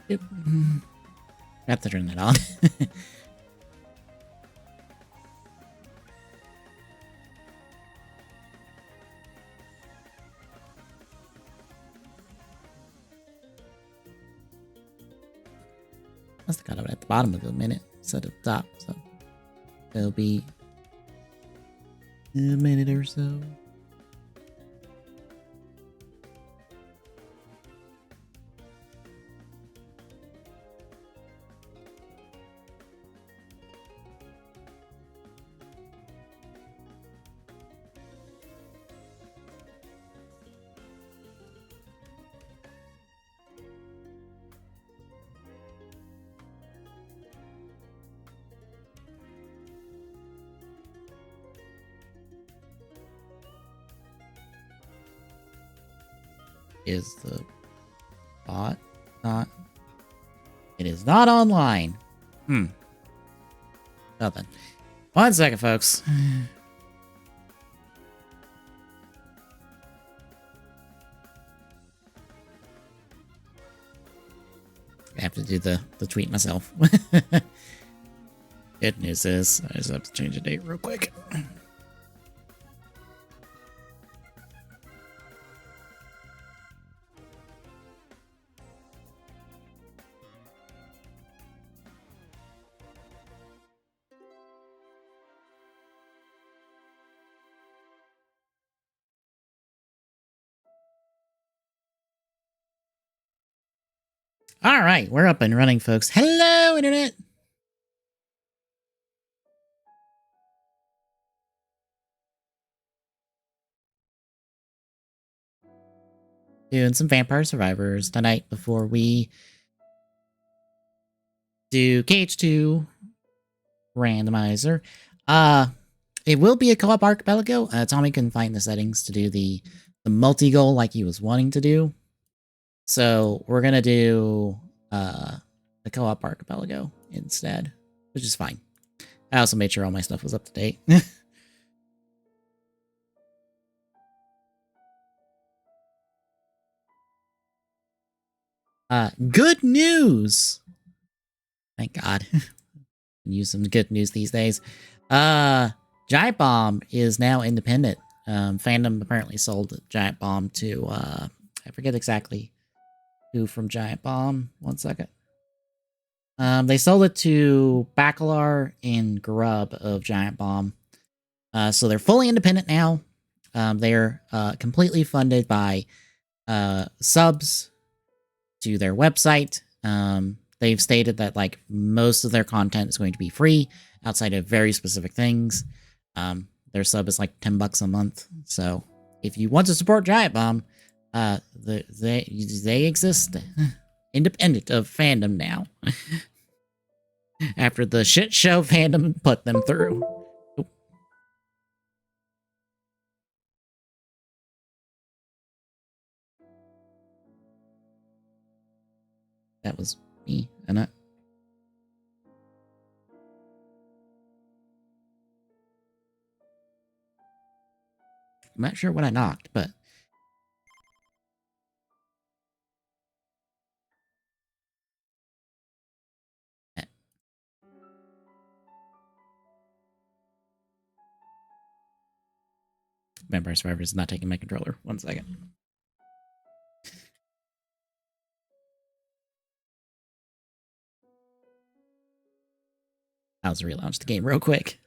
Yep. I have to turn that on. Must have got it at the bottom of the minute instead of the top, so it'll be a minute or so. Is the bot not? It is not online. Well then. 1 second, folks. I have to do the tweet myself. Good news is, I just have to change the date real quick. All right, we're up and running, folks. Hello, Internet! Doing some Vampire Survivors tonight before we do KH2 randomizer. It will be a co-op archipelago. Tommy couldn't find the settings to do the multi-goal like he was wanting to do. So we're gonna do the co-op archipelago instead, which is fine. I also made sure all my stuff was up to date. Good news! Thank God. Use some good news these days. Giant Bomb is now independent. Fandom apparently sold Giant Bomb to, I forget exactly who from Giant Bomb. 1 second. They sold it to Bacalar and Grub of Giant Bomb. So they're fully independent now. They're completely funded by subs to their website. They've stated that like most of their content is going to be free outside of very specific things. Their sub is like $10 a month. So if you want to support Giant Bomb, they exist independent of fandom now. After the shit show fandom put them through. That was me, and I'm not sure what I knocked, but Vampire Survivors is not taking my controller. 1 second. I'll just relaunch the game real quick.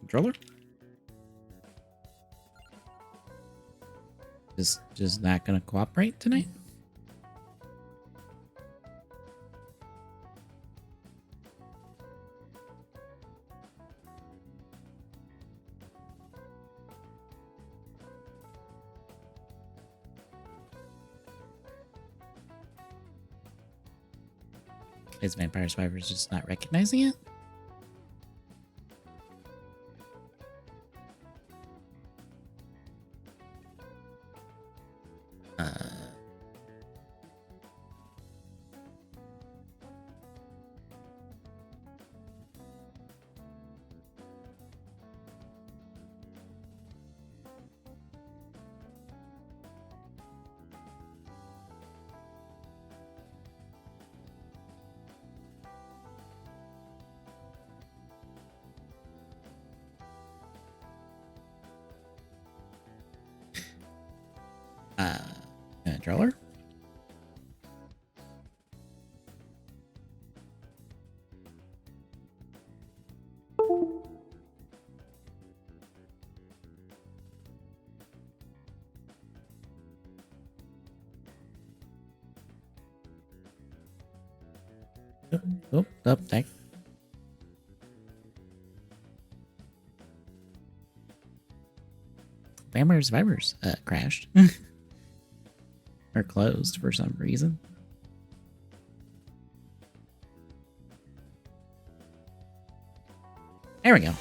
Controller? Just not gonna cooperate tonight? Is Vampire Survivors just not recognizing it? Uh, Controller? Oh, thank. Vampire Survivors crashed. Or closed for some reason. There we go.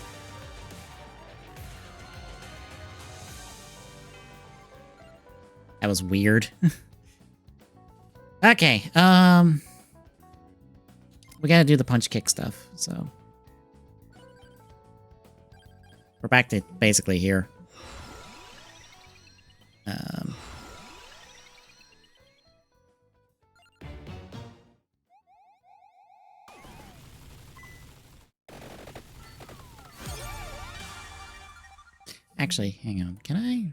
That was weird. Okay, we gotta do the punch kick stuff, so we're back to basically here. Actually, hang on. Can I?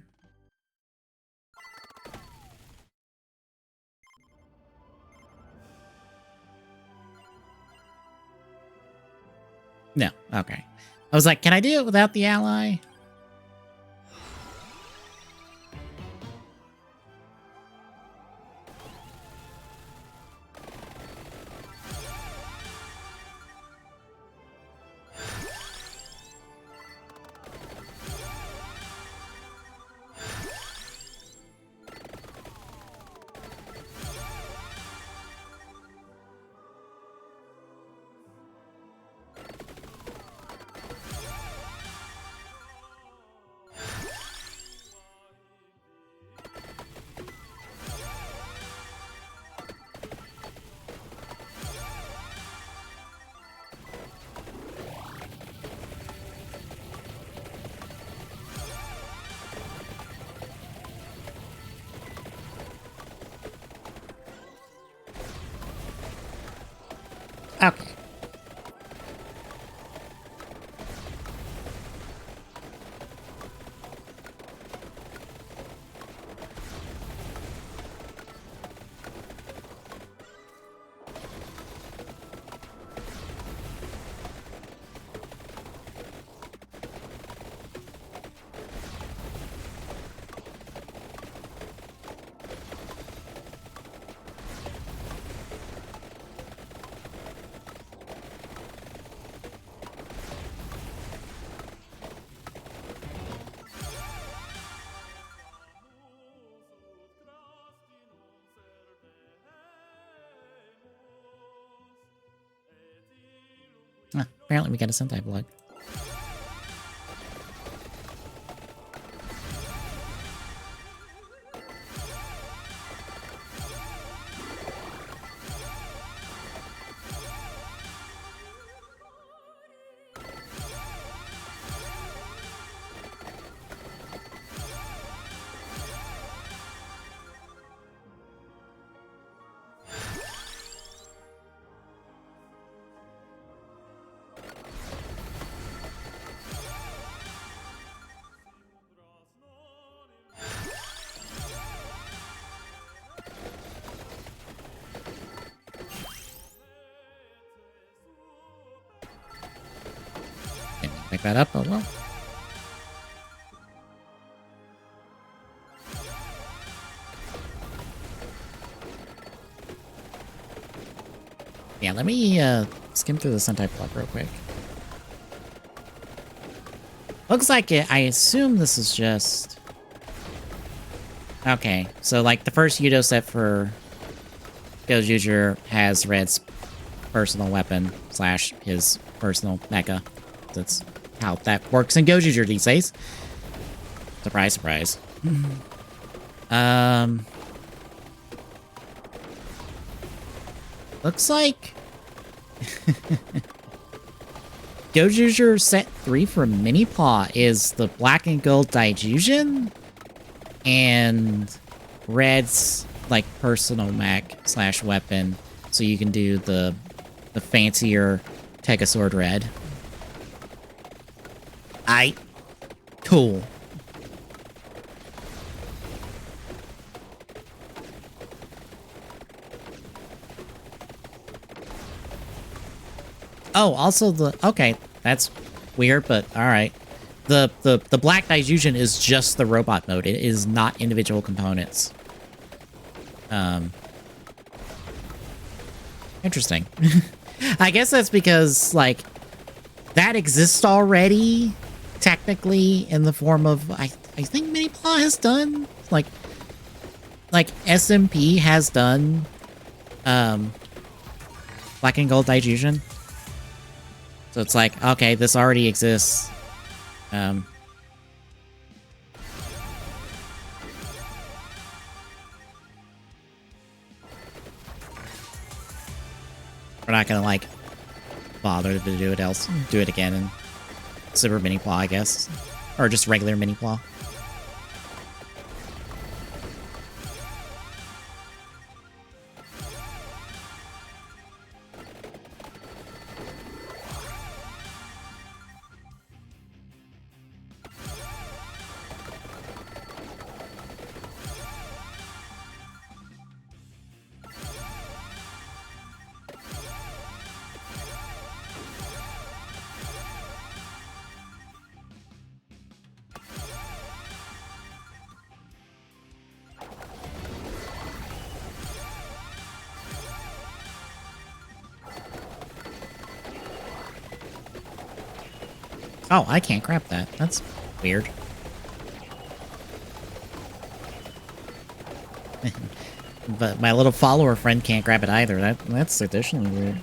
No. Okay. I was like, can I do it without the ally? Okay. Apparently we got a Sentai blood. Pick that up, oh well. Yeah, let me skim through the Sentai plot real quick. Looks like it, I assume this is just... Okay, so like the first Yudo set for Gojuger has Red's personal weapon slash his personal mecha. That's how that works in Gojuger these days. Surprise, surprise. Looks like Gojuger set 3 for Mini Paw is the black and gold Daijujin and red's like personal mech / weapon, so you can do the fancier Tegasword red. Cool. Oh, also okay, that's weird, but all right. The black Daijujin is just the robot mode. It is not individual components. Interesting. I guess that's because like that exists already, technically, in the form of I think Mini-Paw has done like SMP has done black and gold Daijujin. So it's like, okay, this already exists. We're not gonna like bother to do it again and Super Mini Claw, I guess. Or just regular Mini Claw. Oh, I can't grab that. That's weird. But my little follower friend can't grab it either. That's additionally weird.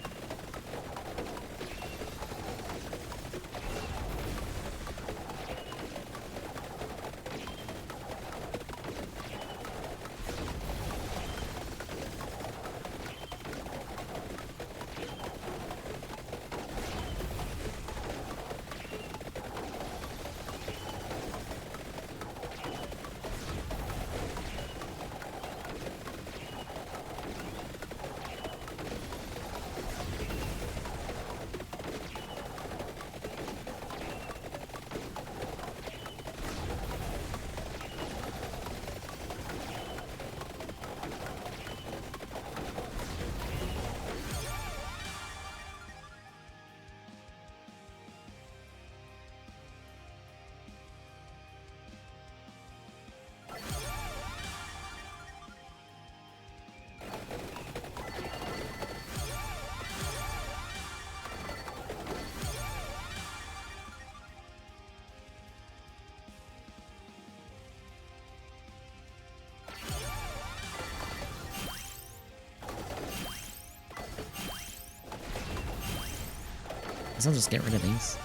Guess I'll just get rid of these.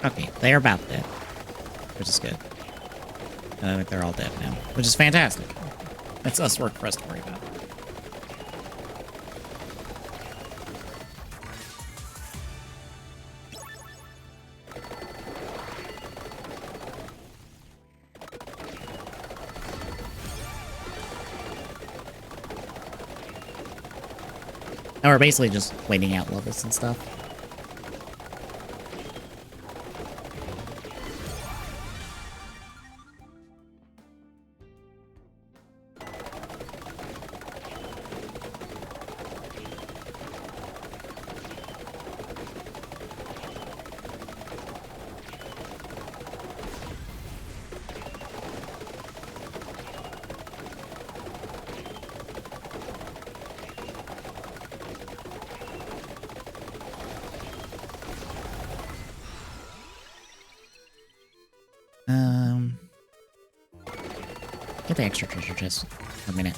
Okay, they are about dead, which is good. I think they're all dead now, which is fantastic. That's less work for us to worry about. And we're basically just waiting out levels and stuff. Get the extra treasure chest for a minute.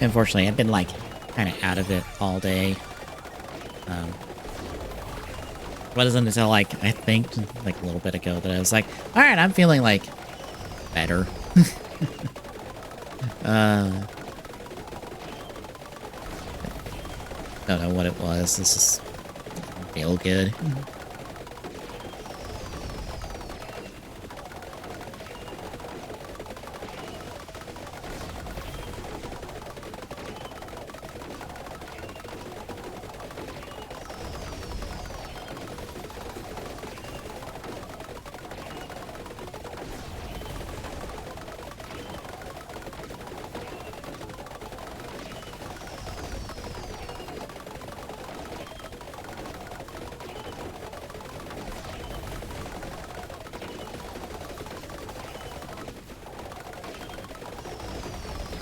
Unfortunately, I've been, like, kind of out of it all day. Wasn't until, like, I think, like, a little bit ago that I was like, alright, I'm feeling, like, better. Don't know what it was. This just didn't feel good.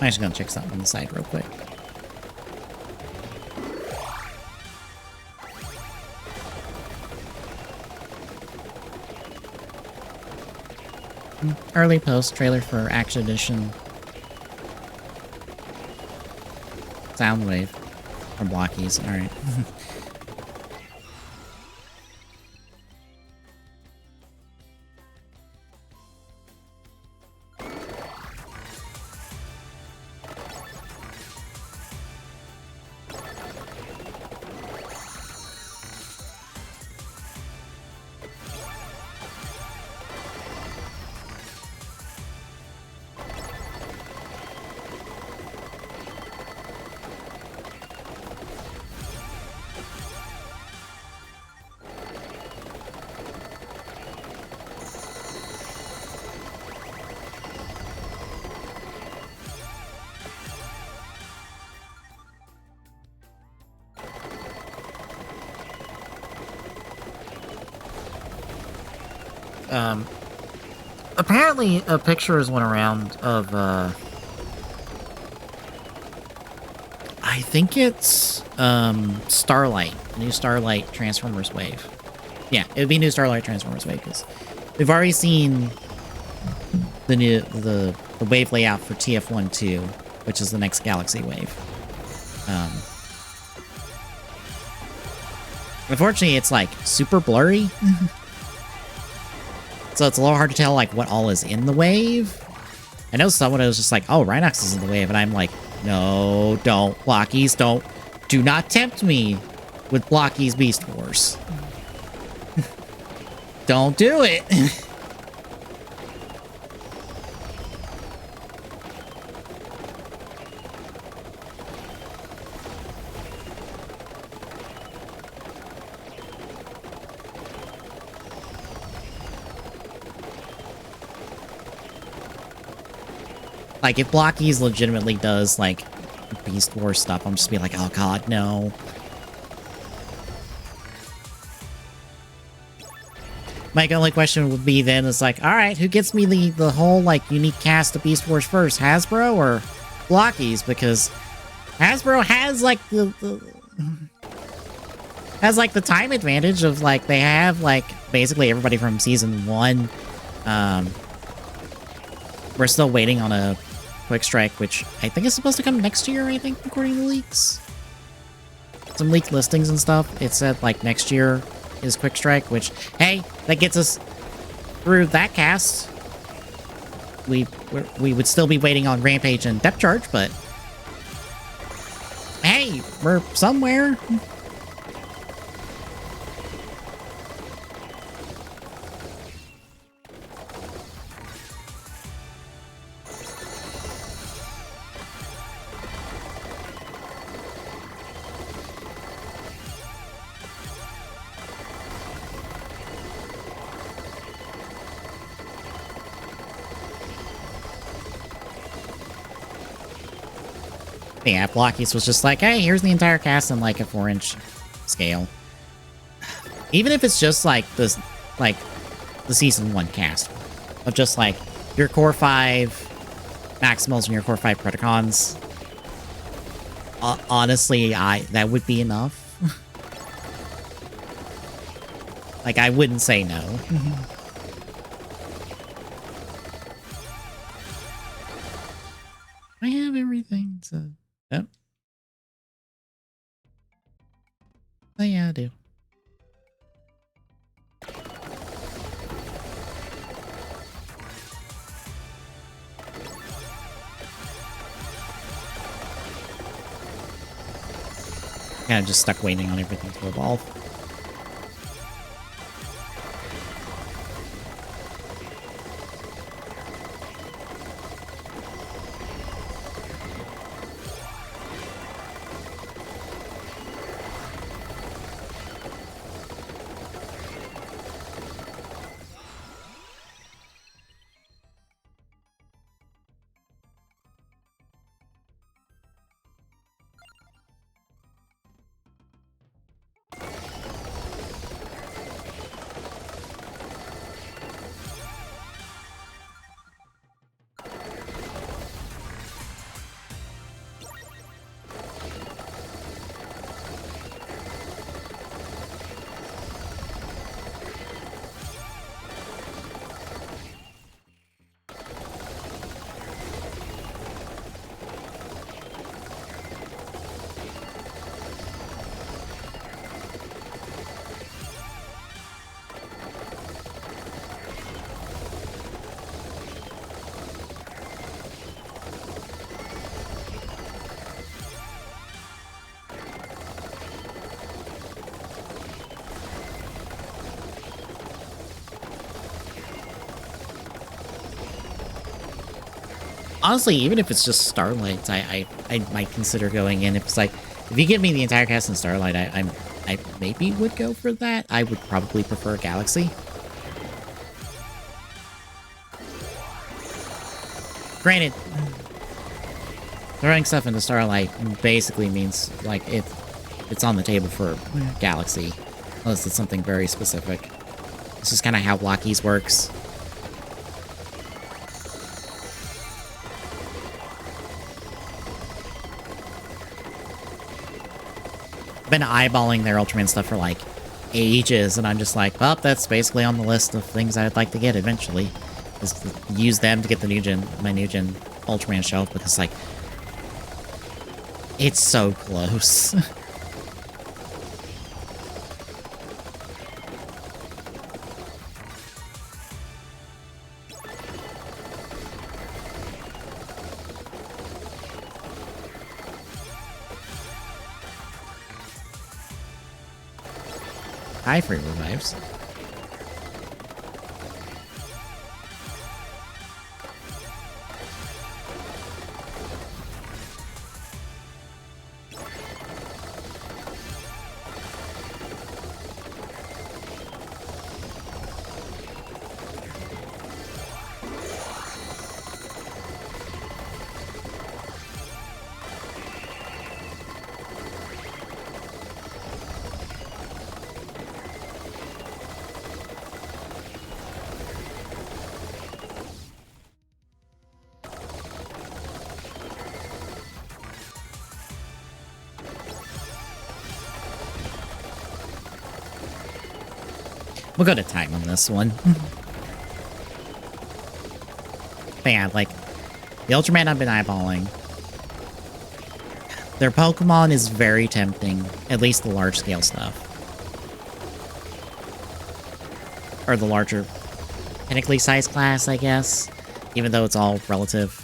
I'm just gonna check something on the side real quick. Early post trailer for Action Edition Soundwave from Blockies. Alright. Apparently a picture has went around of, I think it's, Starlight. New Starlight Transformers Wave. Yeah, it would be new Starlight Transformers Wave, because we've already seen the new, the wave layout for TF1-2, which is the next Galaxy Wave. Unfortunately, it's, like, super blurry. So it's a little hard to tell, like, what all is in the wave. I know someone was just like, oh, Rhinox is in the wave, and I'm like, no, don't. Blockies, don't. Do not tempt me with Blockies Beast Wars. Don't do it. Like, if Blockies legitimately does, like, Beast Wars stuff, I'm just be like, oh god, no. My only question would be then is like, alright, who gets me the whole, like, unique cast of Beast Wars first? Hasbro or Blockies? Because Hasbro has, like, has, like, the time advantage of, like, they have, like, basically everybody from Season 1. We're still waiting on a Quick Strike, which I think is supposed to come next year, I think, according to leaks. Some leaked listings and stuff. It said, like, next year is Quick Strike, which, hey, that gets us through that cast. We would still be waiting on Rampage and Depth Charge, but hey, we're somewhere. Yeah, Blockies was just like, hey, here's the entire cast in like a 4-inch scale. Even if it's just like this, like the Season 1 cast of just like your core 5 Maximals and your core 5 Predacons. Honestly, that would be enough. Like, I wouldn't say no. I have everything to... Oh. Oh yeah, I do. Kind of just stuck waiting on everything to evolve. Honestly, even if it's just Starlight, I might consider going in. If it's like, if you give me the entire cast in Starlight, I maybe would go for that. I would probably prefer Galaxy. Granted, throwing stuff into Starlight basically means, like, it's on the table for Galaxy. Unless it's something very specific. This is kind of how Blockies works. Been eyeballing their Ultraman stuff for like ages, and I'm just like, well, that's basically on the list of things I'd like to get eventually. Is to use them to get the my new gen Ultraman shelf, because like it's so close. Hi, free revives. We'll go to time on this one. But yeah, like, the Ultraman I've been eyeballing. Their Pokemon is very tempting, at least the large-scale stuff. Or the larger, technically size class, I guess, even though it's all relative.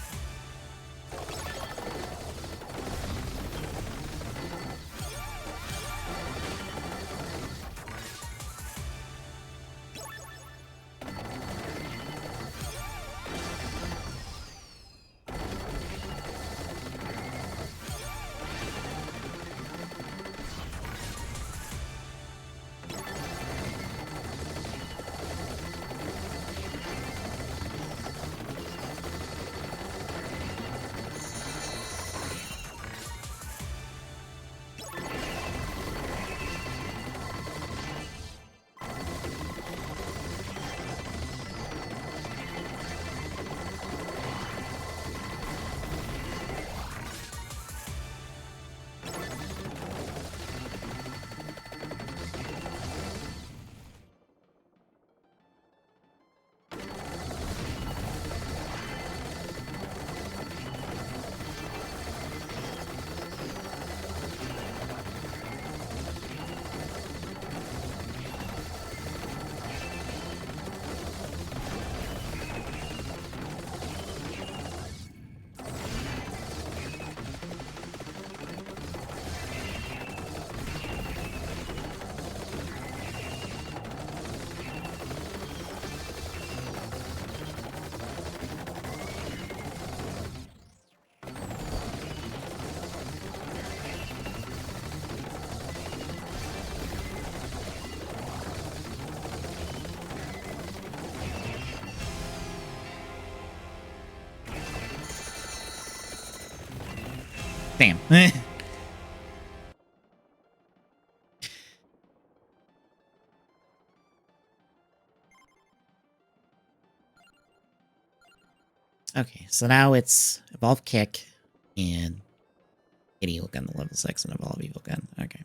Damn. Okay, so now it's Evolve Kick and get Evil Gun to level 6 and Evolve Evil Gun. Okay.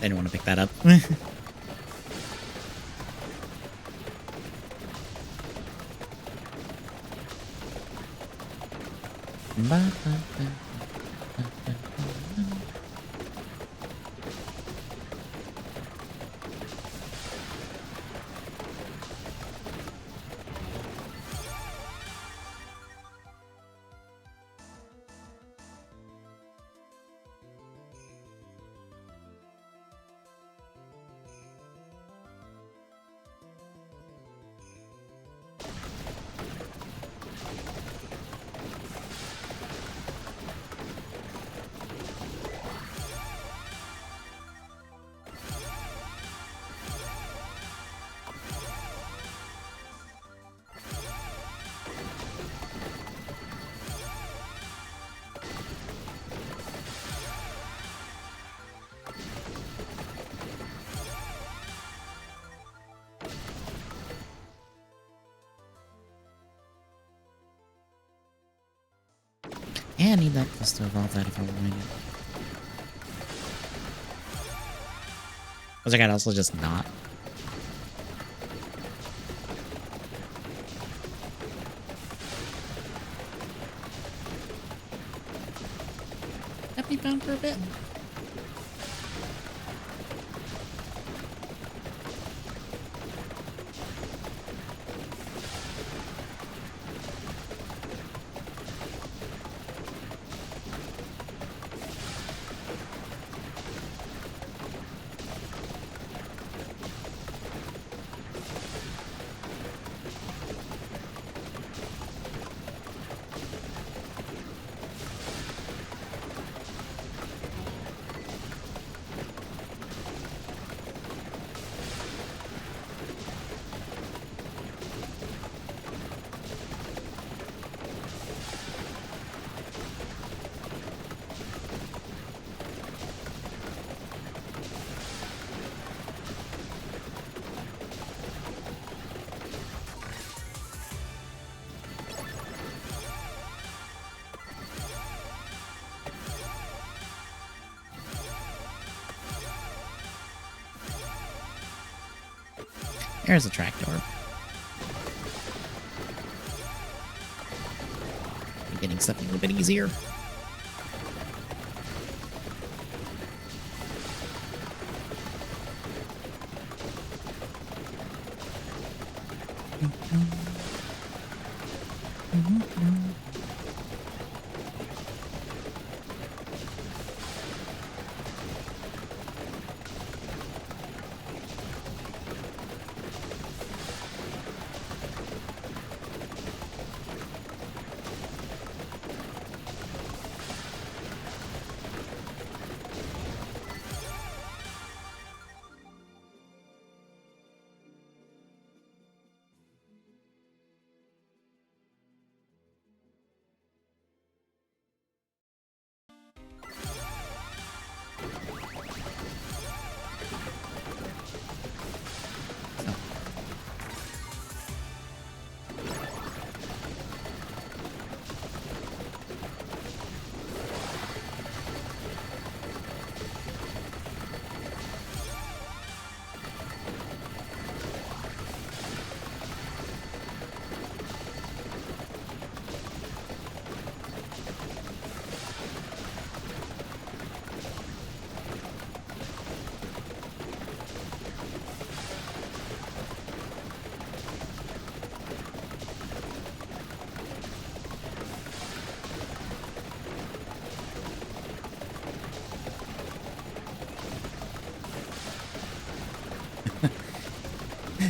didn't want to pick that up. Yeah, I need that just to evolve that if I want it. Was I could also just not. Kept me bound for a bit. There's a trapdoor. I'm getting something a little bit easier.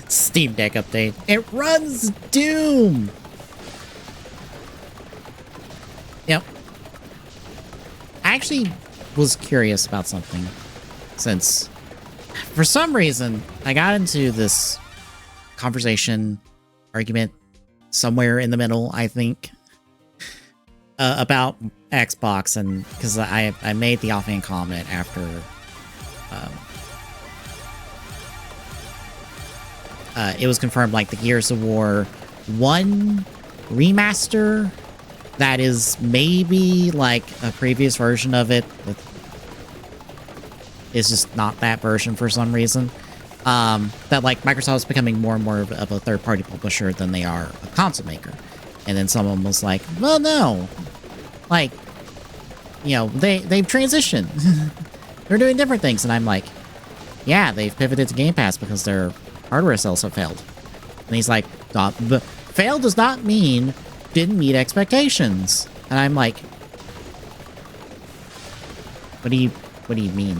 Steam Deck update. It runs Doom! Yep. I actually was curious about something, since for some reason I got into this conversation, argument, somewhere in the middle, I think, about Xbox, and because I made the offhand comment after it was confirmed, like, the Gears of War 1 remaster that is maybe like a previous version of it with is just not that version for some reason. That like Microsoft is becoming more and more of a third-party publisher than they are a console maker. And then someone was like, well, no. Like, you know, they've transitioned. They're doing different things. And I'm like, yeah, they've pivoted to Game Pass because their hardware sales have failed. And he's like, failed does not mean didn't meet expectations. And I'm like, what do you mean?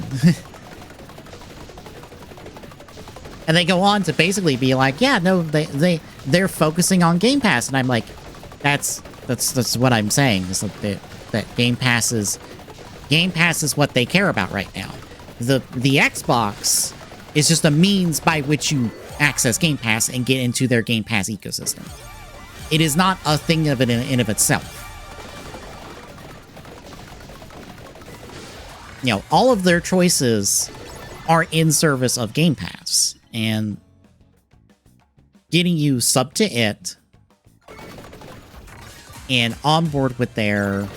And they go on to basically be like, yeah, no, they're focusing on Game Pass. And I'm like, that's what I'm saying, is that Game Pass is what they care about right now. The Xbox is just a means by which you access Game Pass and get into their Game Pass ecosystem. It is not a thing of it in of itself. You know, all of their choices are in service of Game Pass, and getting you sub to it and on board with their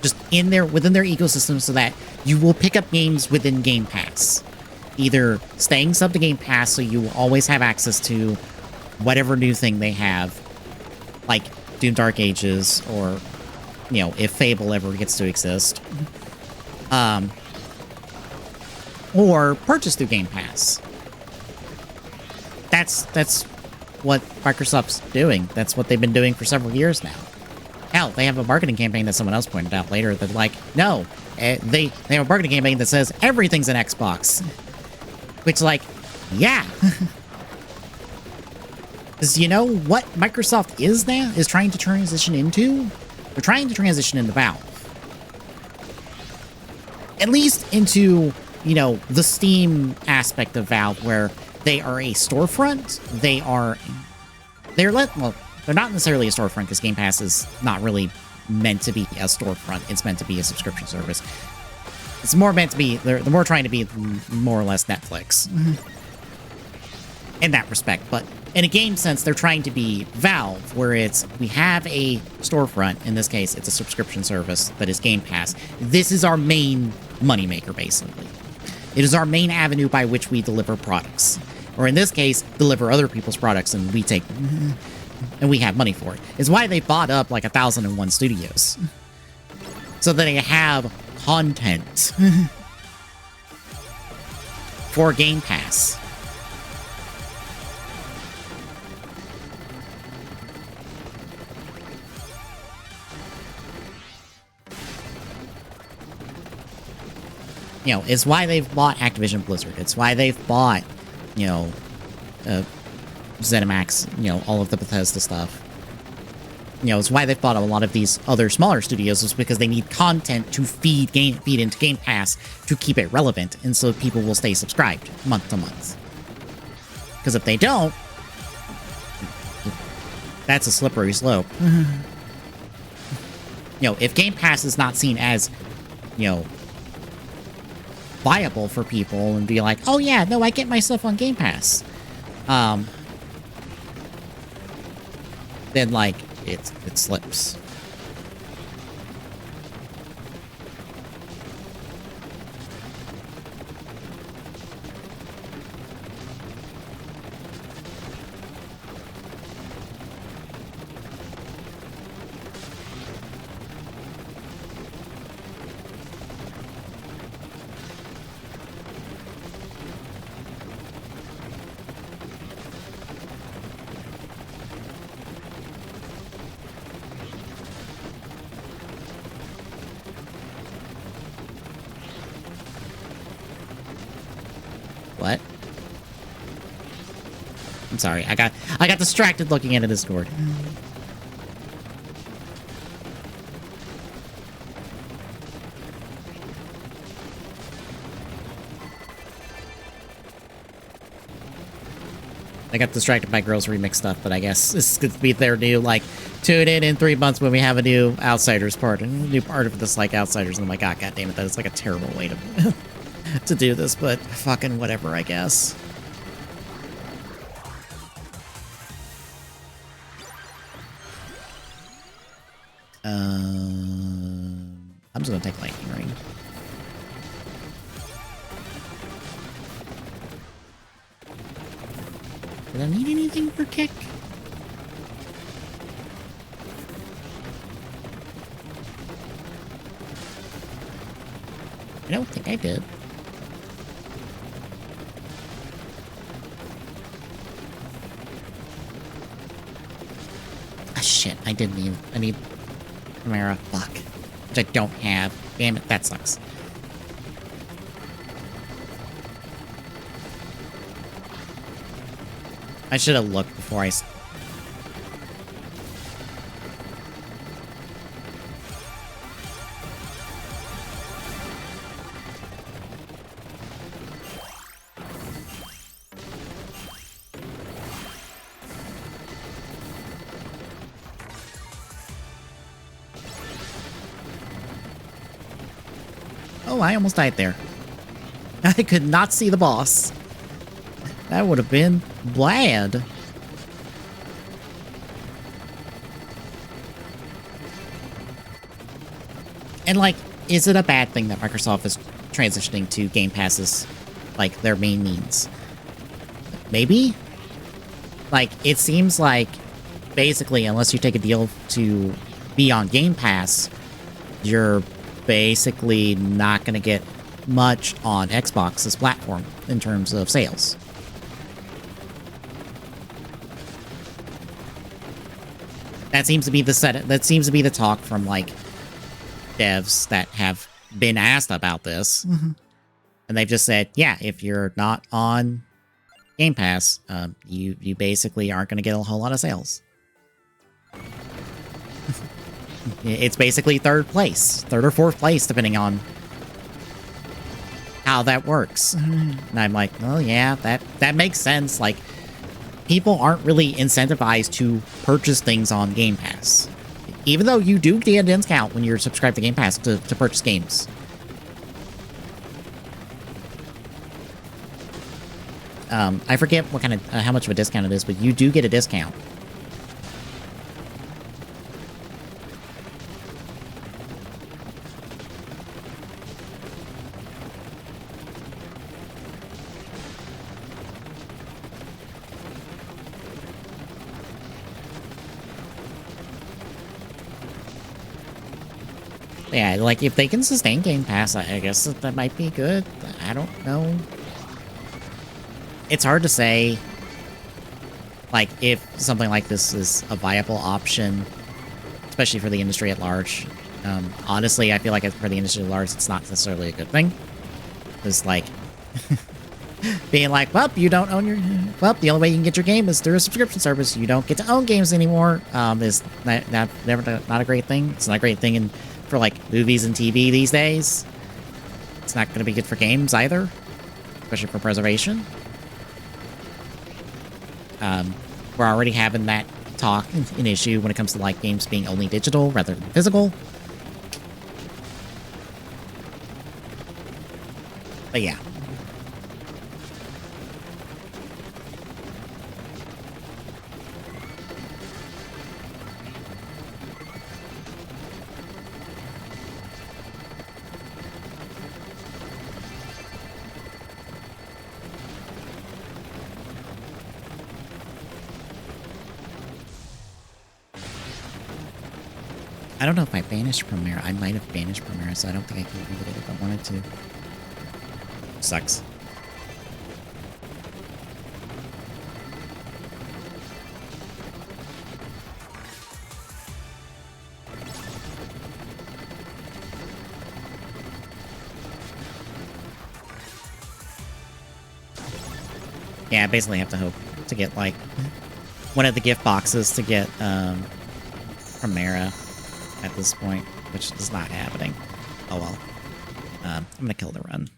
just within their ecosystem, so that you will pick up games within Game Pass. Either staying sub to Game Pass so you will always have access to whatever new thing they have, like Doom Dark Ages, or, you know, if Fable ever gets to exist. Or purchase through Game Pass. That's what Microsoft's doing. That's what they've been doing for several years now. Hell, they have a marketing campaign that someone else pointed out later that, like, no, they have a marketing campaign that says everything's an Xbox. Which, like, yeah. Because you know what Microsoft is now? Is trying to transition into? They're trying to transition into Valve. At least into, you know, the Steam aspect of Valve, where they are a storefront. They're not necessarily a storefront, because Game Pass is not really meant to be a storefront. It's meant to be a subscription service. It's more meant to be, they're more trying to be more or less Netflix. In that respect. But in a game sense, they're trying to be Valve, where we have a storefront. In this case, it's a subscription service that is Game Pass. This is our main moneymaker, basically. It is our main avenue by which we deliver products. Or in this case, deliver other people's products, and we take... and we have money for it. It's why they bought up like 1,001 studios. So that they have content for Game Pass. You know, it's why they've bought Activision Blizzard. It's why they've bought, you know, ZeniMax, you know, all of the Bethesda stuff. You know, it's why they've bought a lot of these other smaller studios, is because they need content to feed into Game Pass to keep it relevant, and so people will stay subscribed month to month. Because if they don't, that's a slippery slope. You know, if Game Pass is not seen as, you know, viable for people, and be like, oh yeah, no, I get my stuff on Game Pass. Then, like, it slips. What? I'm sorry, I got distracted looking at a Discord. I got distracted by Girls Remix stuff, but I guess this could be their new, like, tune in 3 months when we have a new Outsiders part, and a new part of this, like, Outsiders, and I'm like, God damn it, that is, like, a terrible way to to do this, but fucking whatever, I guess. I'm just gonna take Lightning Ring. Did I need anything for kick? I don't think I did. Ah, shit. I didn't need... I need... Chimera. Fuck. Which I don't have. Damn it. That sucks. I should have looked before I... Oh, I almost died there. I could not see the boss. That would have been bad. And, like, is it a bad thing that Microsoft is transitioning to Game Pass as, like, their main means? Maybe? Like, it seems like, basically, unless you take a deal to be on Game Pass, you're basically not going to get much on Xbox's platform in terms of sales. That seems to be the talk from, like, devs that have been asked about this. Mm-hmm. And they've just said, yeah, if you're not on Game Pass, you basically aren't going to get a whole lot of sales. It's basically third or fourth place, depending on how that works. And I'm like, oh yeah, that makes sense. Like, people aren't really incentivized to purchase things on Game Pass. Even though you do get a discount when you're subscribed to Game Pass to purchase games. I forget what kind of how much of a discount it is, but you do get a discount. Yeah, like, if they can sustain Game Pass, I guess that might be good. I don't know. It's hard to say, like, if something like this is a viable option, especially for the industry at large. Honestly, I feel like for the industry at large, it's not necessarily a good thing. Because, like, being like, well, you don't own your... Well, the only way you can get your game is through a subscription service. You don't get to own games anymore. Is not a great thing. It's not a great thing for, like, movies and TV these days. It's not going to be good for games either, especially for preservation. We're already having that talk, an issue when it comes to, like, games being only digital rather than physical. But yeah. I don't know if I banished Premiere. I might have banished Premiere, so I don't think I could read it if I wanted to. Sucks. Yeah, I basically have to hope to get, like, one of the gift boxes to get Premiere at this point, which is not happening. Oh well. I'm gonna kill the run.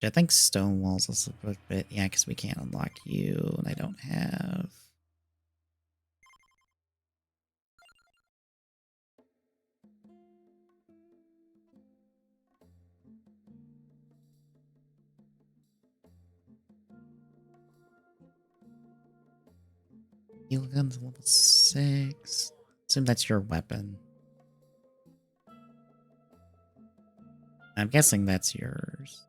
I think Stonewall's also a bit... Yeah, because we can't unlock you, and I don't have... Heal gun's level 6. Assume that's your weapon. I'm guessing that's yours.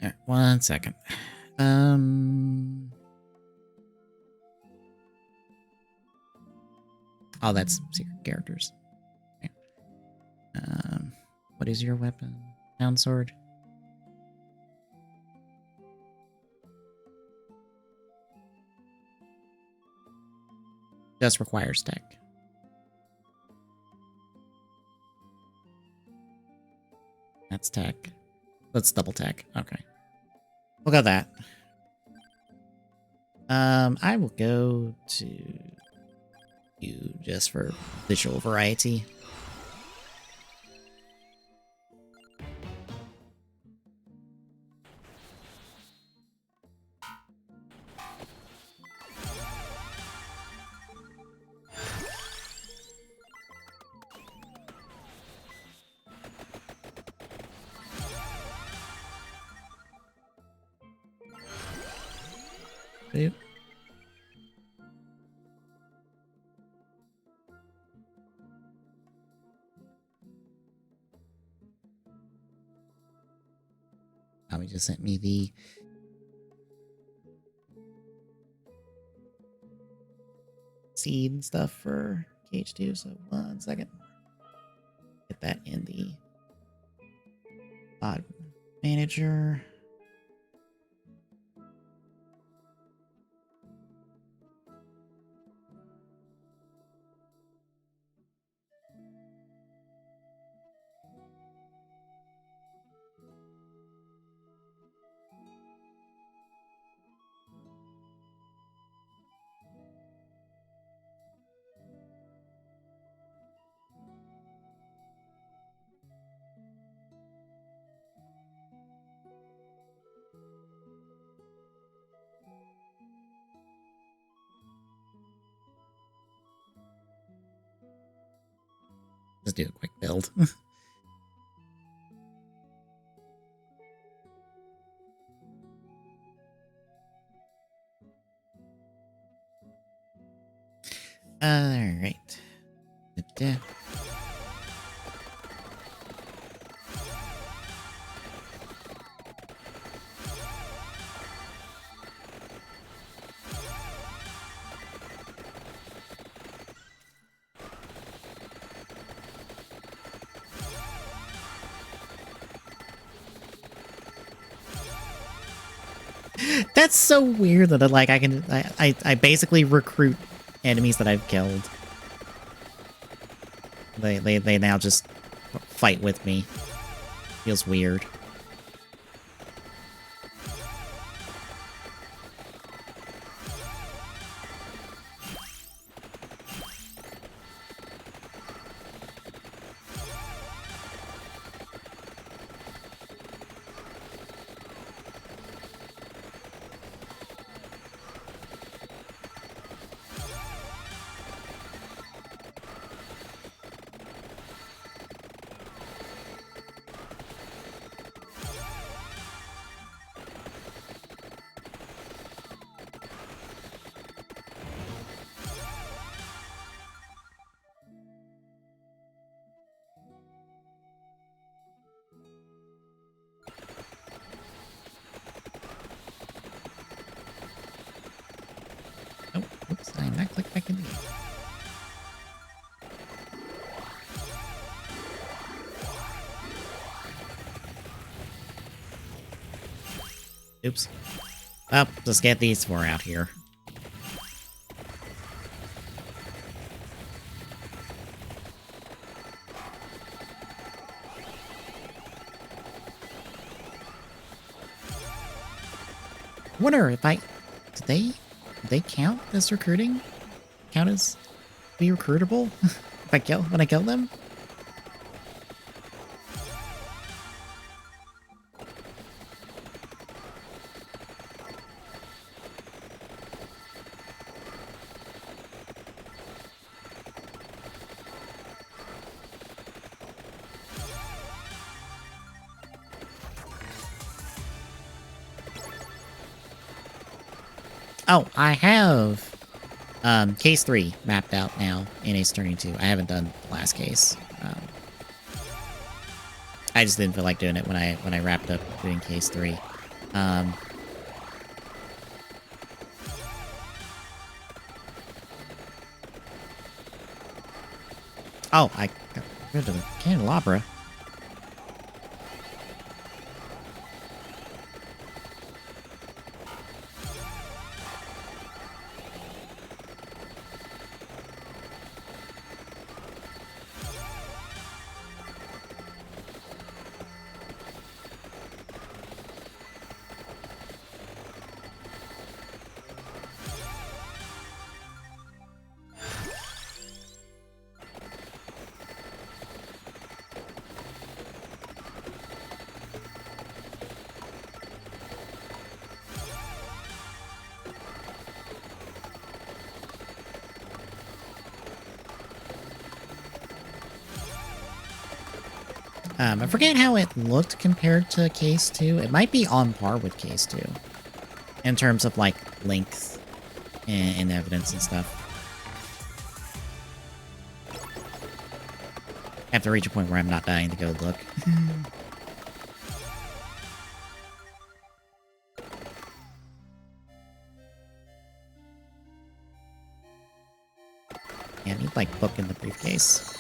Alright, 1 second. Oh, that's secret characters. Okay. What is your weapon? Pound sword? Just requires tech. That's tech. Let's double tech. Okay. We'll go that. I will go to you just for visual variety. Boop. Probably just sent me the seed and stuff for KH2, so 1 second. Get that in the bot manager. Just do a quick build. Alright. That's so weird that I basically recruit enemies that I've killed. They now just fight with me. Feels weird. Oh, oops, I'm not clicked back in the game. Oops. Well, let's get these four out here. I wonder if do they count as recruiting? Count as be recruitable? When I kill them? Oh, I have case 3 mapped out now in Ace Attorney 2. I haven't done the last case. I just didn't feel like doing it when I wrapped up doing case 3. Um, oh, I got rid of the candelabra. I forget how it looked compared to Case 2. It might be on par with Case 2 in terms of, like, length and evidence and stuff. I have to reach a point where I'm not dying to go look. Yeah, I need, like, book in the briefcase.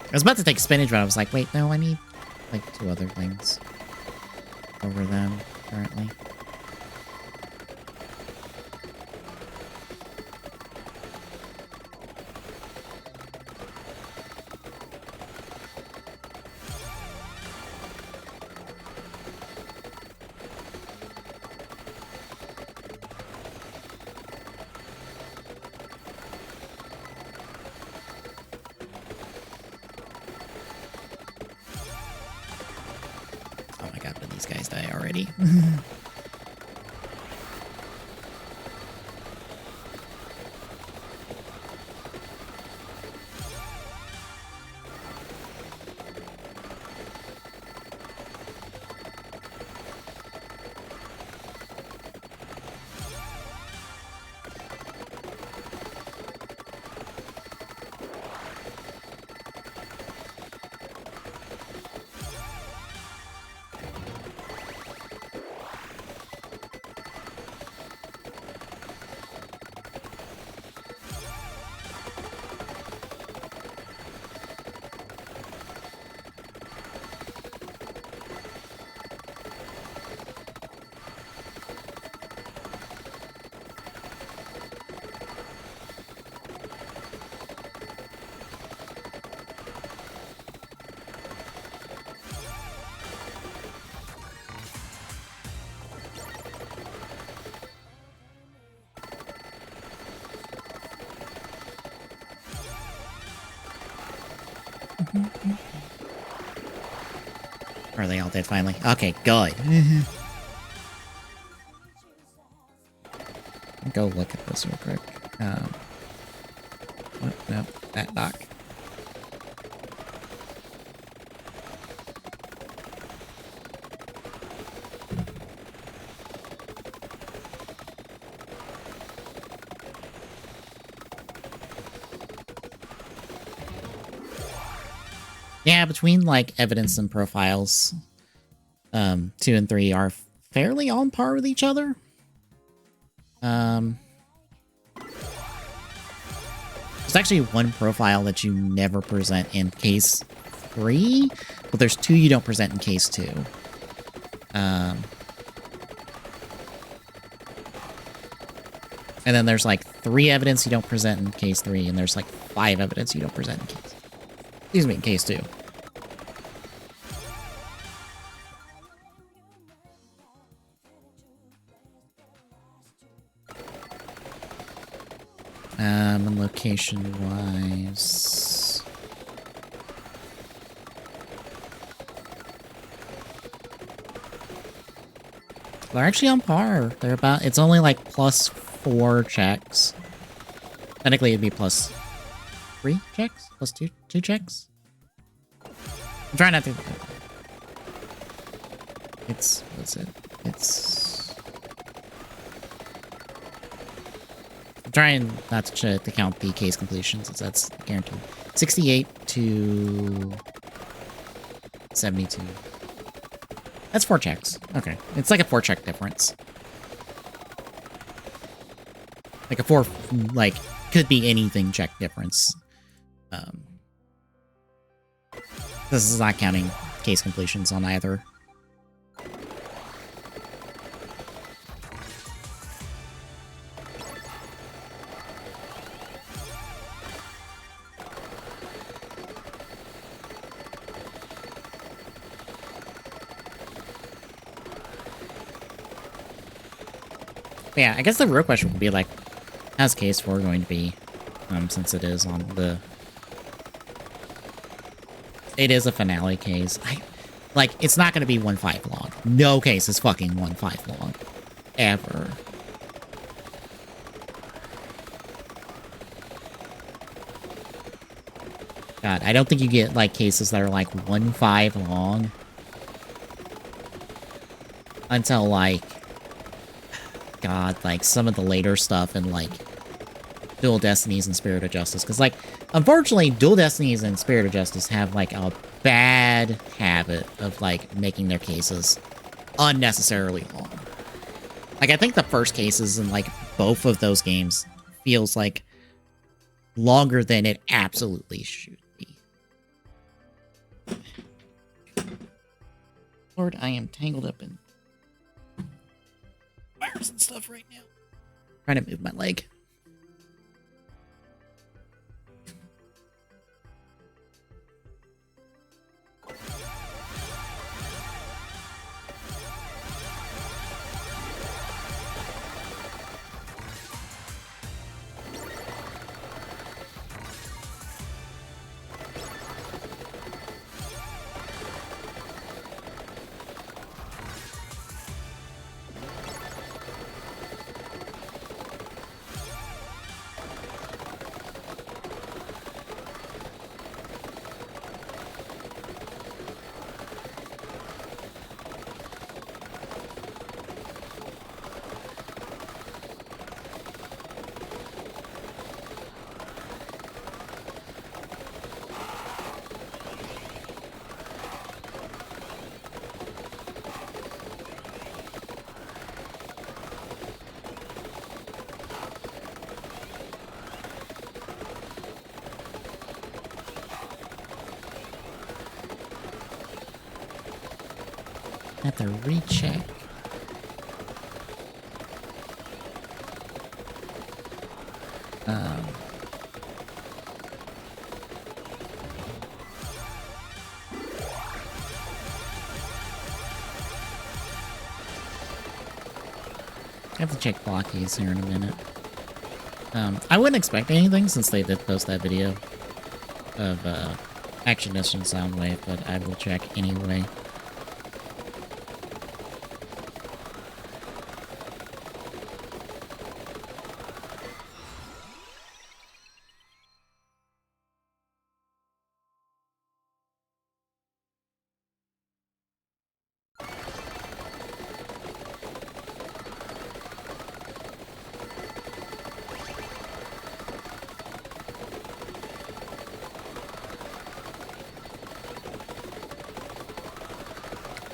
I was about to take spinach, but I was like, wait, no, I need, like, 2 other things over them, currently. Already. Are they all dead finally? Okay, good. Go look at this real quick. What? No, that dock. Yeah, between, like, evidence and profiles, 2 and 3 are fairly on par with each other. There's actually one profile that you never present in Case 3, but there's 2 you don't present in Case 2. And then there's, like, 3 evidence you don't present in Case 3, and there's, like, 5 evidence you don't present in Case... Excuse me, in Case 2. And location-wise... They're actually on par. They're about... It's only, like, plus 4 checks. Technically, it'd be plus 3 checks? Plus 2 checks? I'm trying not to... It's... What's it? It's... I'm trying not to count the case completions, since that's guaranteed. 68 to... 72. That's 4 checks. Okay. It's like a 4 check difference. Like a 4, like, could be anything check difference. This is not counting case completions on either. But yeah, I guess the real question would be, like, how's case 4 going to be? Since it is on the... It is a finale case. Like, it's not going to be 1.5 long. No case is fucking 1.5 long. Ever. God, I don't think you get, like, cases that are, like, 1.5 long. Until, like... God, like, some of the later stuff in, like... Dual Destinies and Spirit of Justice. Because, like, unfortunately, Dual Destinies and Spirit of Justice have, like, a bad habit of, like, making their cases unnecessarily long. Like, I think the first cases in, like, both of those games feels, like, longer than it absolutely should be. Lord, I am tangled up in wires and stuff right now. Trying to move my leg. Have to recheck. I have to check blockies here in a minute. I wouldn't expect anything since they did post that video of Action Mission Soundwave, but I will check anyway.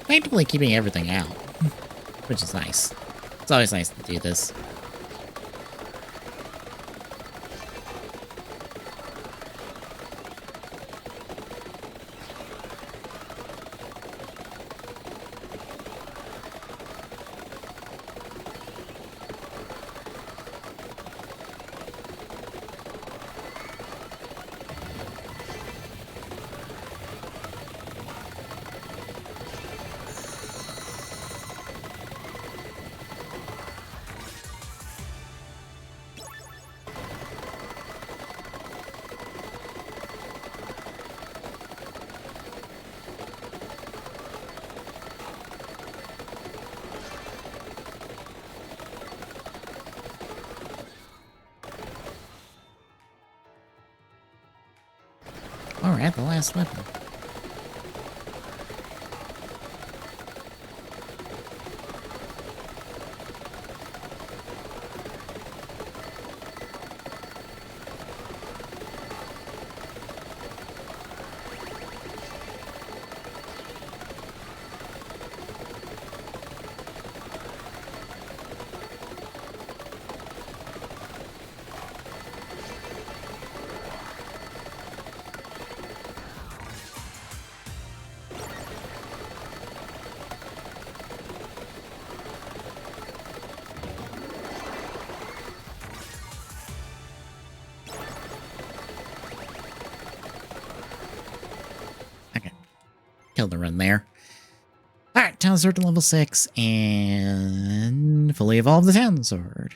Thankfully keeping everything out, which is nice. It's always nice to do this. Alright, the last weapon. Kill the run there. Alright, Talon Sword to level 6, and fully evolve the Talon Sword.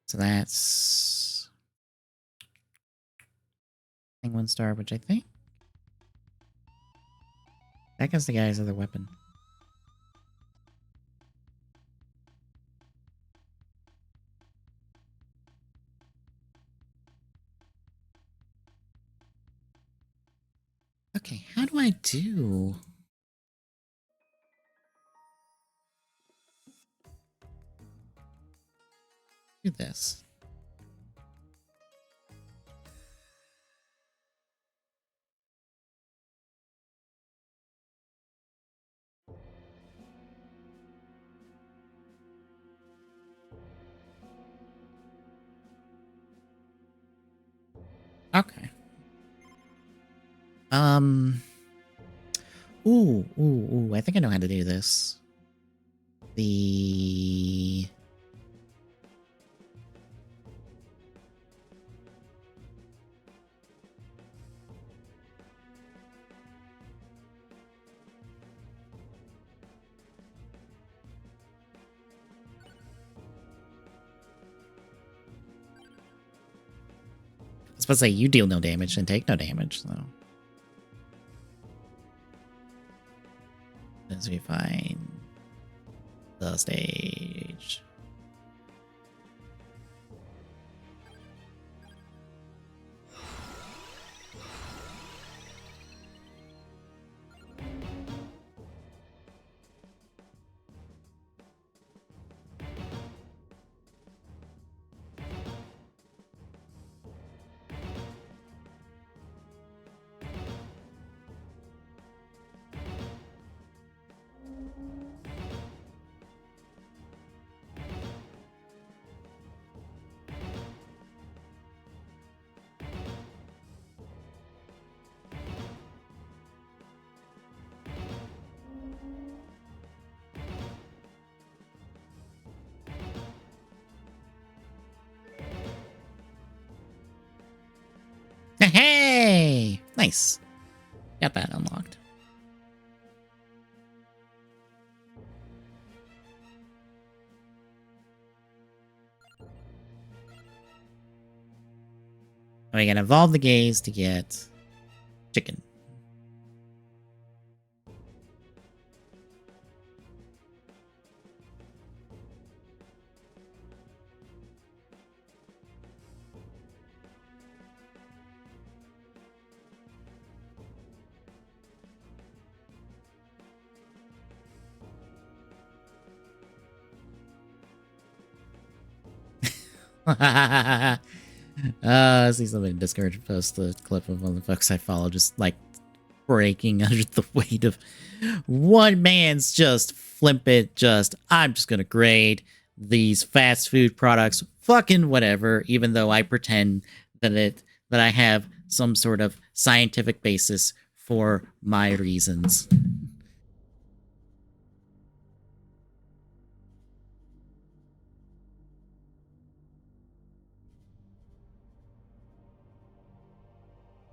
So that's Penguin Star, which I think that gives the guy's other weapon. Okay, how do I do this? Okay. Ooh, I think I know how to do this. The... I was supposed to say you deal no damage and take no damage, so... As we find the stage. Hey! Nice. Got that unlocked. We can evolve the gaze to get chicken. I see somebody in Discord post a clip of one of the folks I follow just like breaking under the weight of one man's just flippant, I'm just gonna grade these fast food products, fucking whatever, even though I pretend that I have some sort of scientific basis for my reasons.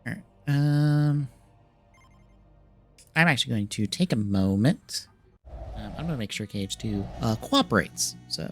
All right. I'm actually going to take a moment. I'm going to make sure KH2 cooperates. So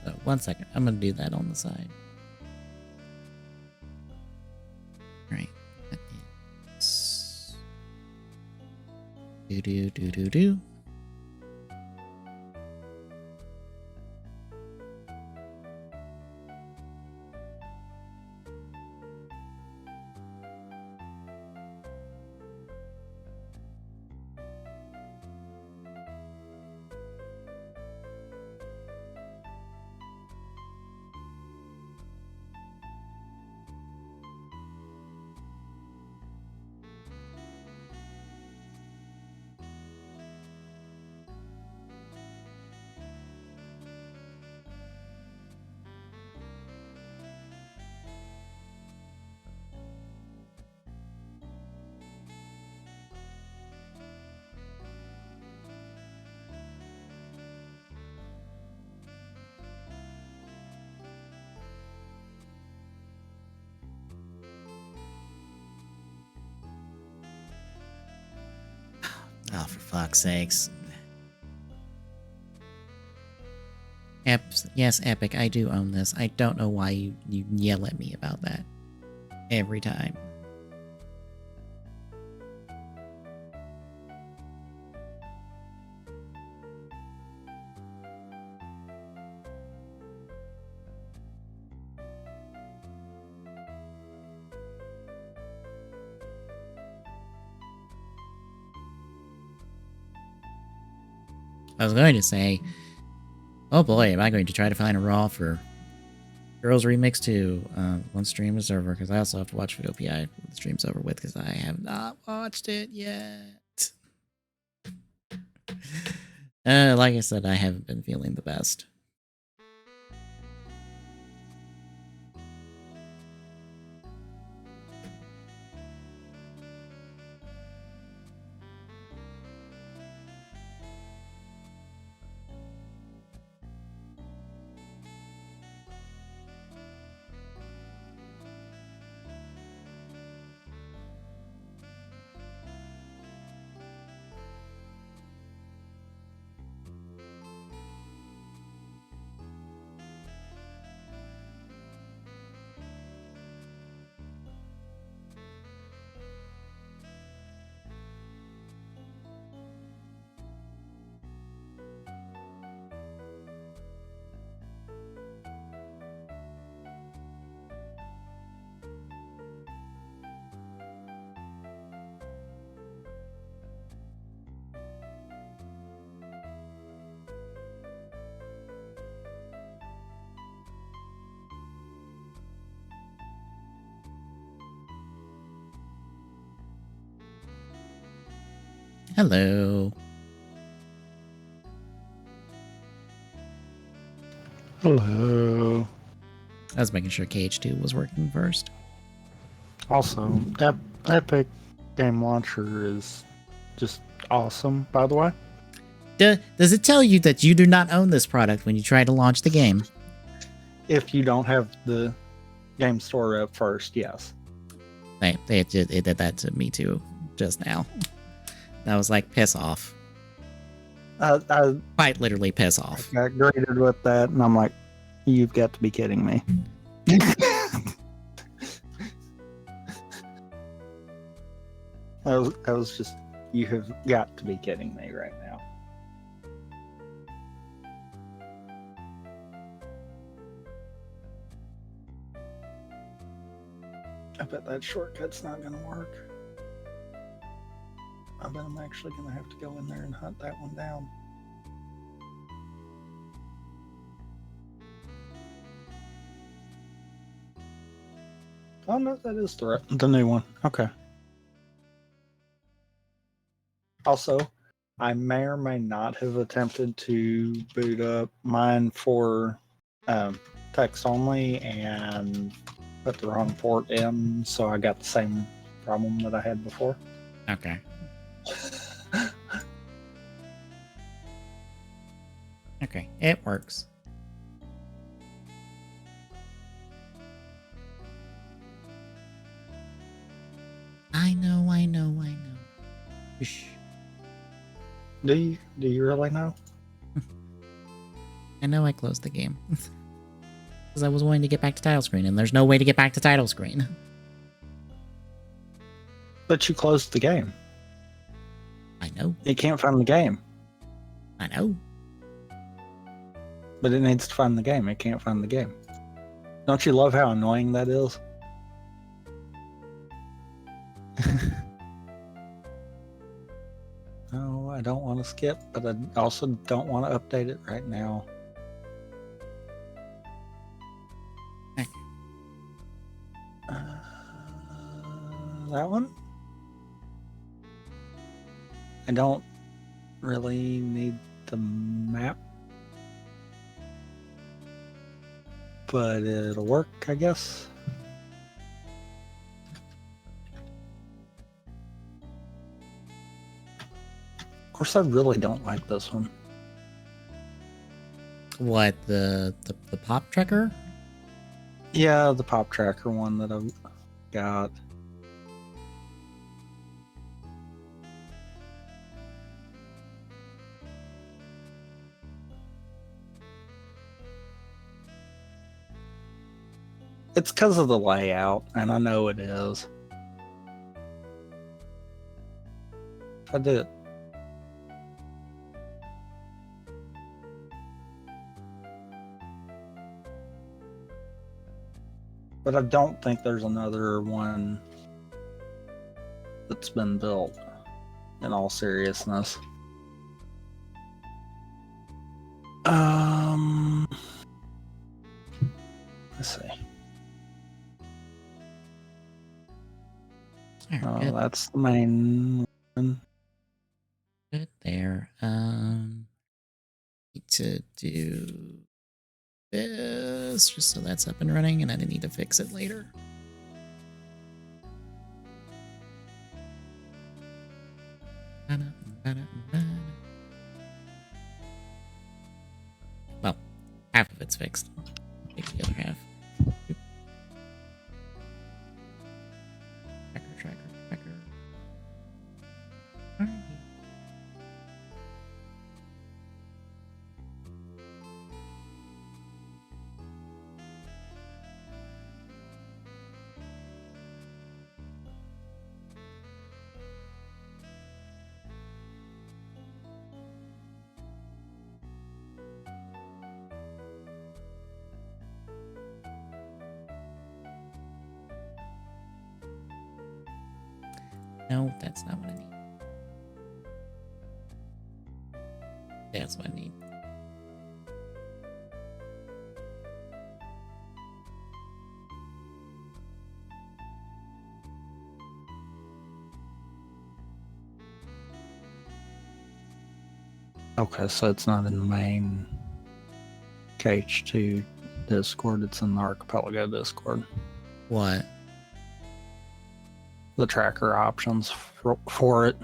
So, 1 second. I'm going to do that on the side. All right. That is... Do. fuck's sakes. Yes, Epic, I do own this. I don't know why you yell at me about that. Every time. I was going to say, oh boy, am I going to try to find a raw for Girls Remix 2 once stream is over, because I also have to watch VOPI when the stream's over with, because I have not watched it yet. Like I said, I haven't been feeling the best. Hello. Hello. I was making sure KH2 was working first. Also, Epic Game Launcher is just awesome, by the way. Does it tell you that you do not own this product when you try to launch the game? If you don't have the game store up first, yes. It did that to me too just now. I was like, piss off. I Quite literally piss off. got greeted with that, and I'm like, you've got to be kidding me. I was just, you have got to be kidding me right now. I bet that shortcut's not going to work. I bet I'm actually going to have to go in there and hunt that one down. Oh no, that is the new one. Okay. Also, I may or may not have attempted to boot up mine for text only and put the wrong port in, so I got the same problem that I had before. Okay. Okay, it works. I know. Shh. Do you really know? I know I closed the game. Because I was wanting to get back to title screen, and there's no way to get back to title screen. But you closed the game. I know. It can't find the game. I know. But it needs to find the game. It can't find the game. Don't you love how annoying that is? No, I don't want to skip, but I also don't want to update it right now. Okay. That one? I don't really need the map, but it'll work, I guess. Of course, I really don't like this one. What, the pop tracker? Yeah, the pop tracker one that I've got. It's because of the layout, and I know it is. I did. But I don't think there's another one that's been built, in all seriousness. Let's see. Good. That's the main one. Good there. Need to do this just so that's up and running, and I didn't need to fix it later. Well, half of it's fixed. Take the other half. Tracker. Alright. No, that's not what I need. That's what I need. Okay, so it's not in the main KH2 Discord, it's in the Archipelago Discord. What? The tracker options for it.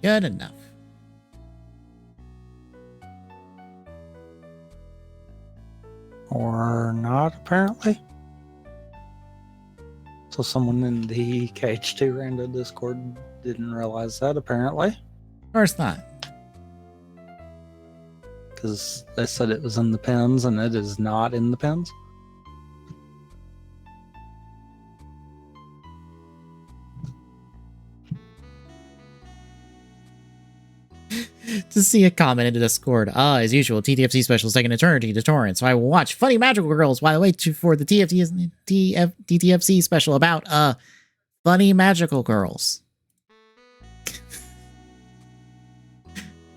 Good enough. Or not, apparently. So someone in the KH2 Rando Discord didn't realize that, apparently. Of course not. Because they said it was in the pins, and it is not in the pins. To see a comment in the Discord. As usual, TTFC special is taking eternity to torrent, so I will watch Funny Magical Girls while I wait for the TTFC special about Funny Magical Girls.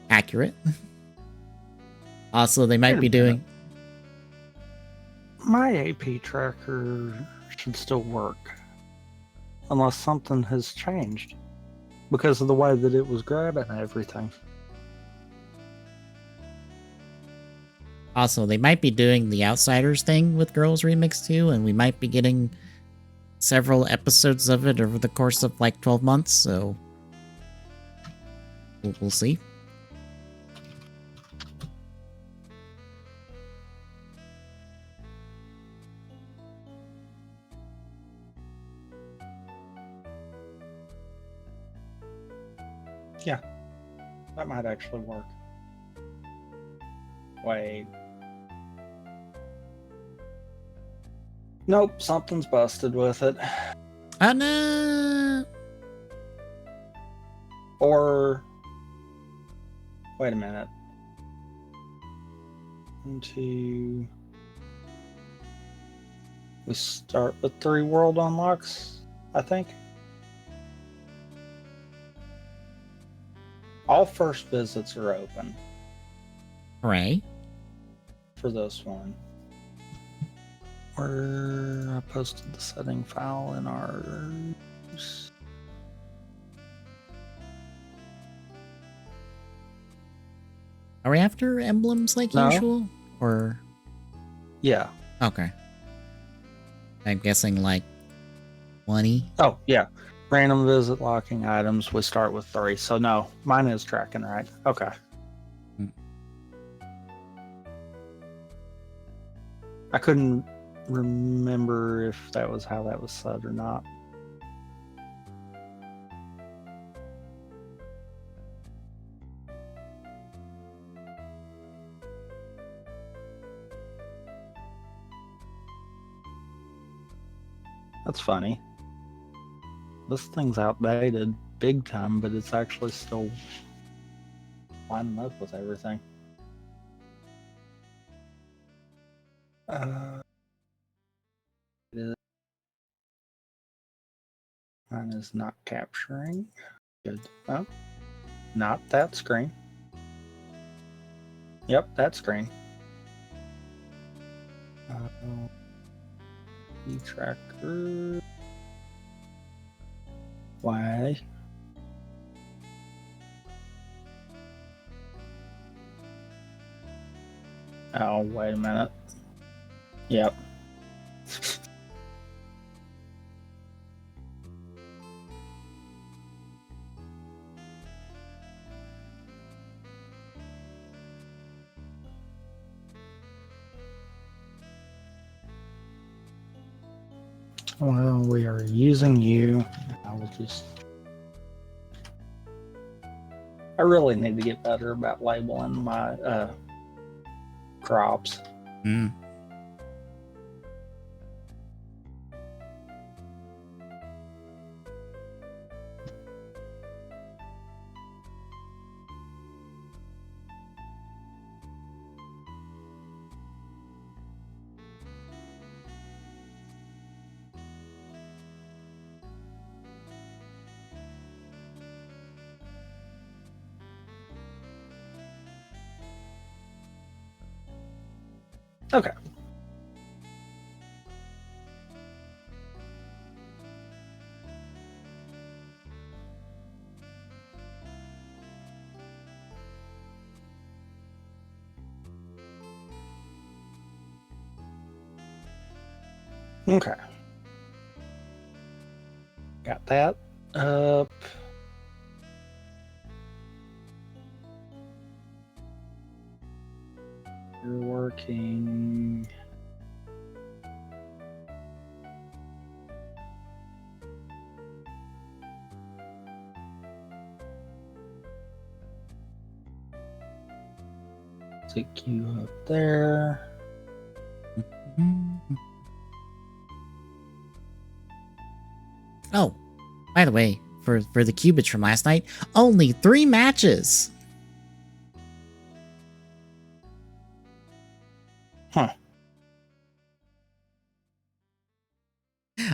Accurate. Also, they might be doing... My AP tracker should still work. Unless something has changed. Because of the way that it was grabbing everything. Also, they might be doing the Outsiders thing with Girls Remix too, and we might be getting several episodes of it over the course of like 12 months, so we'll see. Yeah, that might actually work. Wait. Nope, something's busted with it. Oh no! Or... Wait a minute. 1, 2... We start with 3 world unlocks, I think. All first visits are open. Hooray. For this one. Where I posted the setting file in ours. Are we after emblems like No. usual? Or... Yeah. Okay. I'm guessing like 20? Oh, yeah. Random visit locking items. We start with 3. So no, mine is tracking right. Okay. Hmm. I couldn't remember if that was how that was said or not. That's funny. This thing's outdated big time, but it's actually still lining up with everything. Mine is not capturing. Good. Oh, not that screen. Yep, that screen. E-tracker. Why? Oh, wait a minute. Yep. Well, we are using you. I will just. I really need to get better about labeling my crops. Mm. Okay. Okay. Got that up. You're working. Stick you up there. Oh, by the way, for the qubits from last night, only 3 matches. Huh.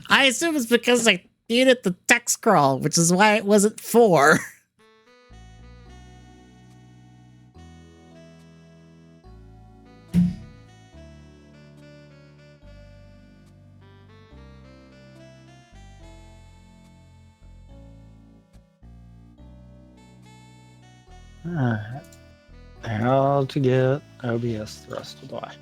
I assume it's because I muted the text crawl, which is why it wasn't 4. Alright. How to get OBS the rest of the way.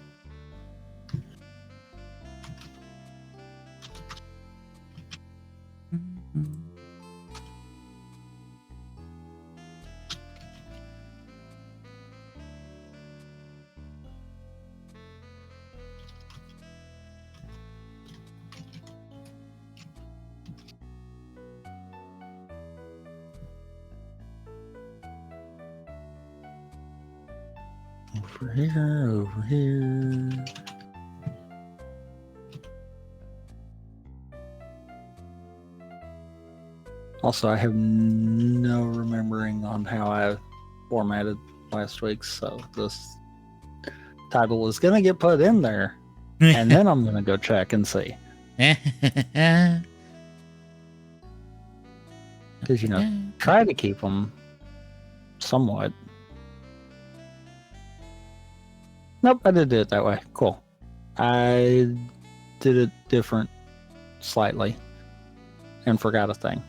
Over here, over here. Also, I have no remembering on how I formatted last week's, so this title is going to get put in there, and then I'm going to go check and see. Because, you know, try to keep them somewhat. Nope, I did it that way. Cool. I did it different slightly and forgot a thing.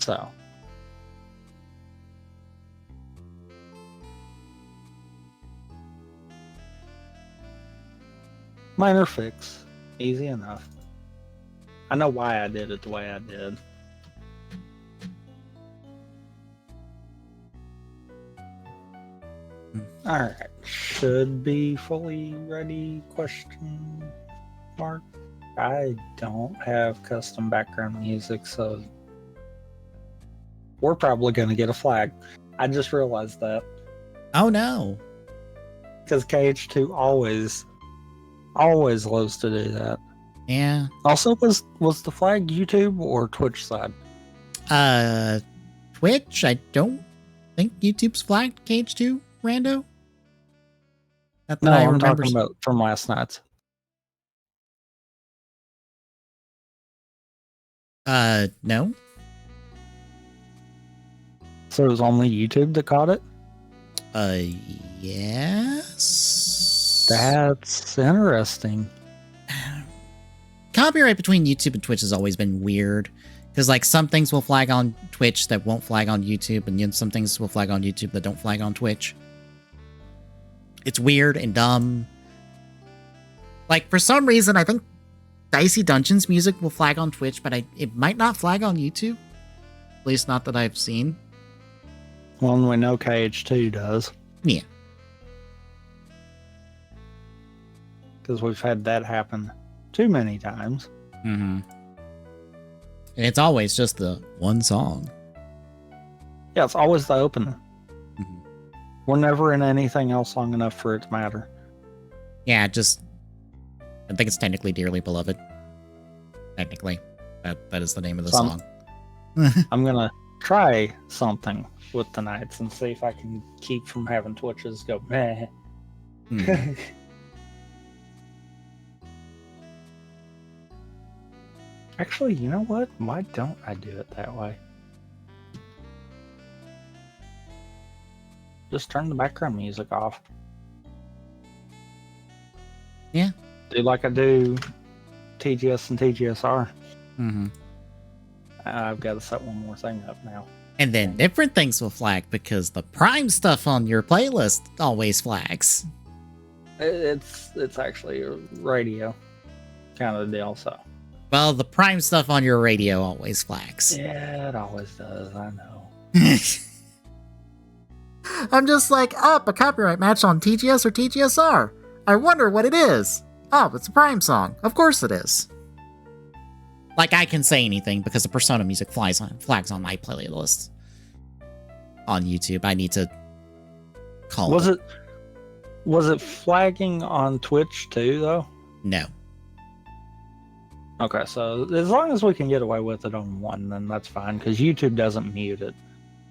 So. Minor fix. Easy enough. I know why I did it the way I did. All right, should be fully ready? Question mark. I don't have custom background music, so we're probably going to get a flag. I just realized that Oh no. because KH2 always loves to do that. Yeah. Also, was the flag YouTube or Twitch side? Twitch, I don't think YouTube's flagged Cage 2, Rando. Not that No, I I'm remember. talking about from last night. No. So it was only YouTube that caught it? Yes. That's interesting. Copyright between YouTube and Twitch has always been weird. Because, like, some things will flag on Twitch that won't flag on YouTube, and then some things will flag on YouTube that don't flag on Twitch. It's weird and dumb. Like, for some reason, I think Dicey Dungeons music will flag on Twitch, but it might not flag on YouTube. At least not that I've seen. Well, we know KH2 does. Yeah. Because we've had that happen too many times. Mm-hmm. And it's always just the one song. Yeah, it's always the opener. Mm-hmm. We're never in anything else long enough for it to matter. Yeah, I think it's technically Dearly Beloved. Technically. That is the name of the song. I'm going to try something with the Knights and see if I can keep from having Twitches go meh. Hmm. Actually, you know what? Why don't I do it that way? Just turn the background music off. Yeah. Do like I do TGS and TGSR. Mm-hmm. I've got to set one more thing up now. And then different things will flag because the Prime stuff on your playlist always flags. It's actually a radio kind of deal, so. Well, the Prime stuff on your radio always flags. Yeah, it always does, I know. I'm just like, a copyright match on TGS or TGSR. I wonder what it is. Oh, it's a Prime song. Of course it is. Like, I can say anything because the Persona music flags on my playlist on YouTube. I need to call it. Was it flagging on Twitch too, though? No. Okay, so as long as we can get away with it on one, then that's fine, because YouTube doesn't mute it.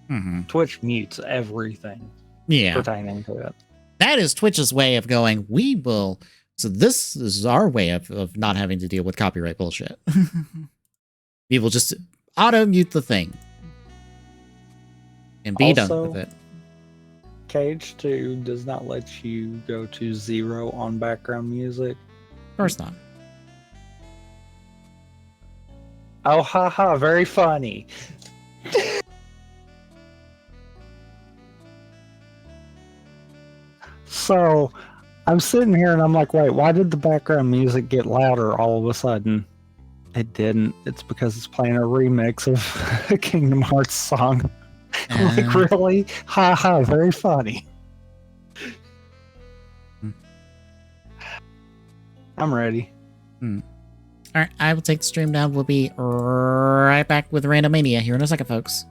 Mm-hmm. Twitch mutes everything pertaining to it. That is Twitch's way of going, we will... So this is our way of not having to deal with copyright bullshit. We will just auto-mute the thing. And be done with it. Cage 2 does not let you go to 0 on background music. Of course not. Oh, haha, very funny. So, I'm sitting here and I'm like, wait, why did the background music get louder all of a sudden? It didn't. It's because it's playing a remix of a Kingdom Hearts song. I'm like, really? Haha, very funny. I'm ready. Alright, I will take the stream down. We'll be right back with Randomania here in a second, folks.